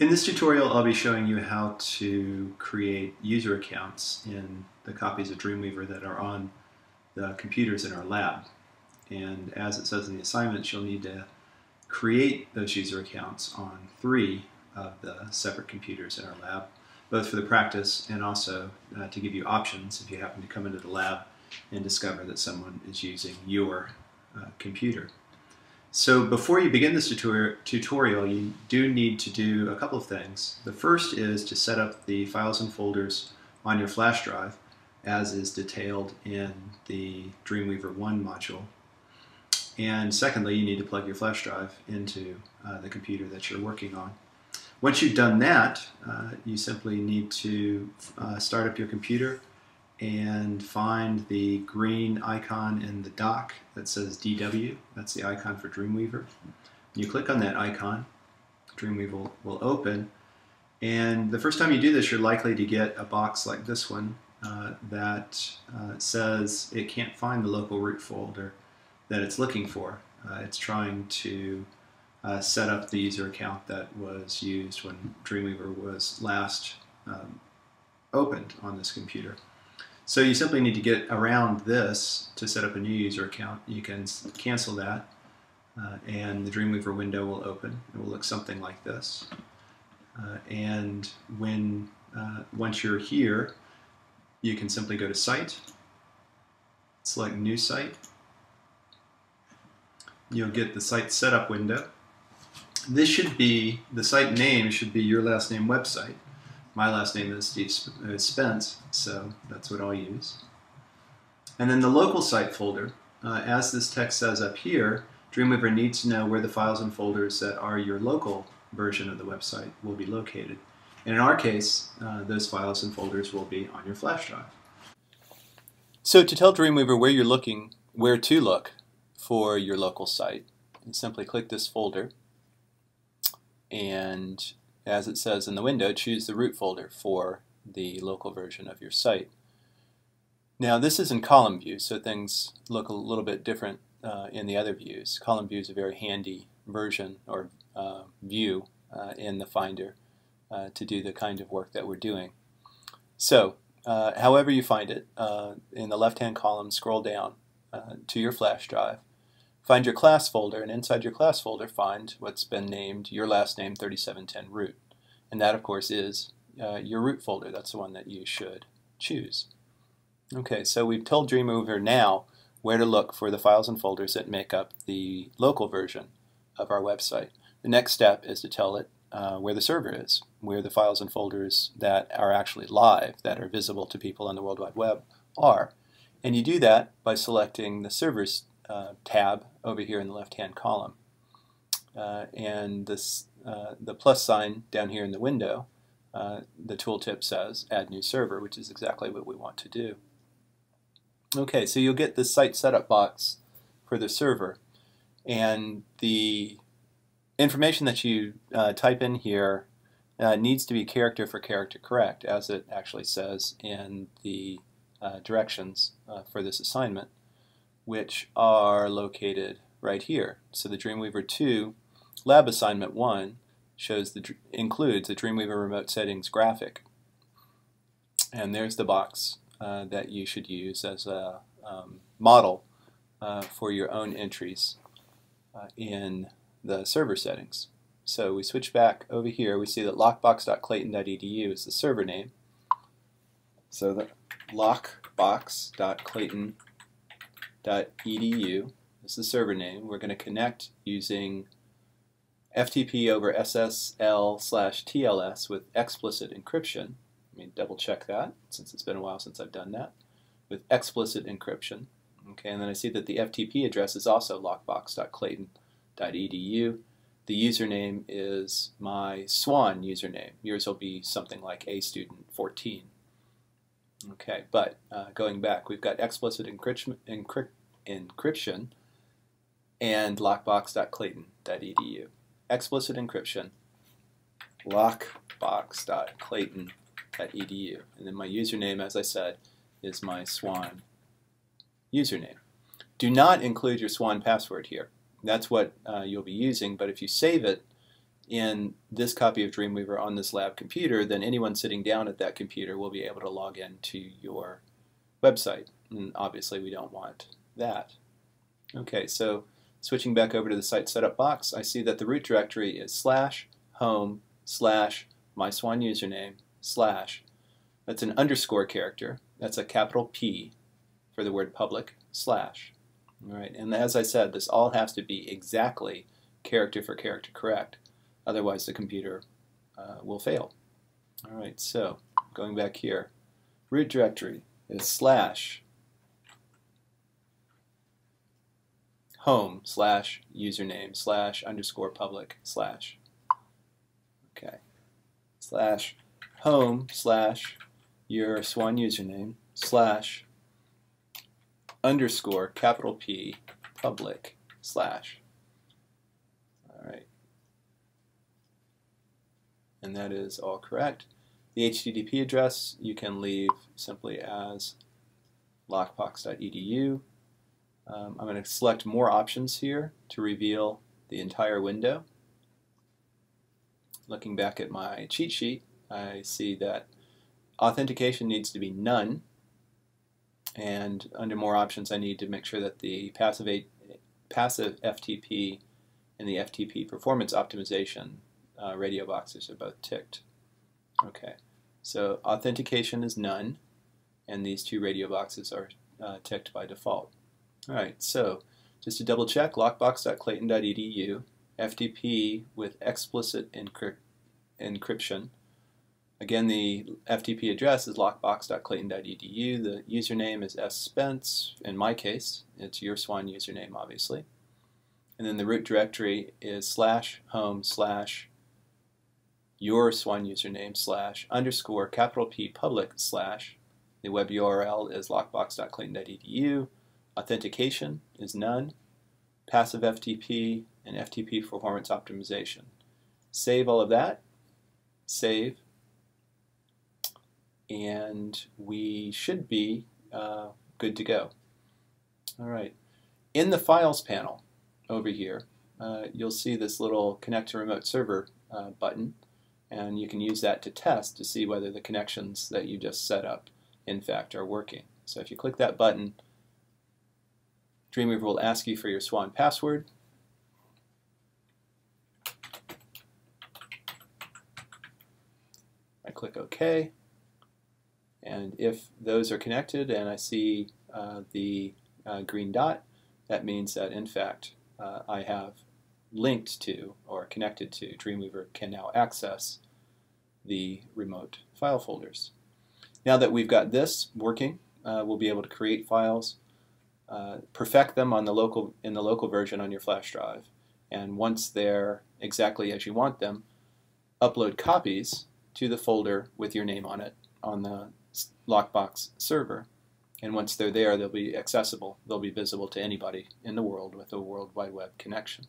In this tutorial, I'll be showing you how to create user accounts in the copies of Dreamweaver that are on the computers in our lab. And as it says in the assignment, you'll need to create those user accounts on 3 of the separate computers in our lab, both for the practice and also to give you options if you happen to come into the lab and discover that someone is using your computer. So before you begin this tutorial, you do need to do a couple of things. The first is to set up the files and folders on your flash drive, as is detailed in the Dreamweaver 1 module. And secondly, you need to plug your flash drive into the computer that you're working on. Once you've done that, you simply need to start up your computer and find the green icon in the dock that says DW. That's the icon for Dreamweaver. You click on that icon, Dreamweaver will open, and the first time you do this, you're likely to get a box like this one that says it can't find the local root folder that it's looking for. It's trying to set up the user account that was used when Dreamweaver was last opened on this computer. So you simply need to get around this to set up a new user account. You can cancel that and the Dreamweaver window will open. It will look something like this. And once you're here, you can simply go to Site, select New Site. You'll get the site setup window. This should be, the site name should be your last name website. My last name is Spence, so that's what I'll use. And then the local site folder, as this text says up here, Dreamweaver needs to know where the files and folders that are your local version of the website will be located. And in our case, those files and folders will be on your flash drive. So to tell Dreamweaver where to look for your local site, you simply click this folder, and as it says in the window, choose the root folder for the local version of your site. Now this is in column view, so things look a little bit different in the other views. Column view is a very handy version or view in the Finder to do the kind of work that we're doing. So however you find it, in the left-hand column, scroll down to your flash drive. Find your class folder, and inside your class folder find what's been named your last name 3710 root. And that, of course, is your root folder. That's the one that you should choose. Okay, so we've told Dreamweaver now where to look for the files and folders that make up the local version of our website. The next step is to tell it where the server is, where the files and folders that are actually live, that are visible to people on the World Wide Web are. And you do that by selecting the Servers tab over here in the left-hand column. And this, the plus sign down here in the window, the tooltip says Add New Server, which is exactly what we want to do. Okay, so you'll get this site setup box for the server, and the information that you type in here needs to be character for character correct, as it actually says in the directions for this assignment, which are located right here. So the Dreamweaver 2 Lab Assignment 1 includes the Dreamweaver Remote Settings graphic. And there's the box that you should use as a model for your own entries in the server settings. So we switch back over here. We see that lockbox.clayton.edu is the server name. So the lockbox.clayton.edu is the server name. We're going to connect using FTP over SSL/TLS with explicit encryption. Let me double check that, since it's been a while since I've done that, with explicit encryption. Okay, and then I see that the FTP address is also lockbox.clayton.edu. The username is my Swan username. Yours will be something like AStudent14. Okay, but going back, we've got explicit encryption and lockbox.clayton.edu. Explicit encryption, lockbox.clayton.edu. And then my username, as I said, is my Swan username. Do not include your Swan password here. That's what you'll be using, but if you save it in this copy of Dreamweaver on this lab computer, then anyone sitting down at that computer will be able to log into your website. And obviously we don't want that. Okay, so switching back over to the site setup box, I see that the root directory is /home/myswanusername/. That's an underscore character. That's a capital P for the word public, /. All right, and as I said, this all has to be exactly character for character correct. Otherwise the computer will fail. All right, so going back here, root directory is /home/username/_public/. Okay, /home/your swan username /_ capital P public /. All right, and that is all correct. The HTTP address you can leave simply as lockbox.edu. I'm going to select more options here to reveal the entire window. Looking back at my cheat sheet, I see that authentication needs to be none, and under more options I need to make sure that the passive FTP and the FTP performance optimization radio boxes are both ticked. Okay, so authentication is none, and these two radio boxes are ticked by default. Alright, so just to double check, lockbox.clayton.edu, FTP with explicit encryption. Again, the FTP address is lockbox.clayton.edu. The username is sspence. In my case, it's your swan username, obviously. And then the root directory is /home/your swan username /_ capital P public /. The web URL is lockbox.clayton.edu. Authentication is none. Passive FTP and FTP performance optimization. Save all of that. Save. And we should be good to go. All right. In the Files panel over here, you'll see this little Connect to Remote Server button, and you can use that to test to see whether the connections that you just set up in fact are working. So if you click that button, Dreamweaver will ask you for your swan password. I click OK, and if those are connected and I see the green dot, that means that in fact I have linked to or connected to Dreamweaver can now access the remote file folders. Now that we've got this working, we'll be able to create files, perfect them on in the local version on your flash drive, and once they're exactly as you want them, upload copies to the folder with your name on it on the Lockbox server, and once they're there, they'll be accessible. They'll be visible to anybody in the world with a World Wide Web connection.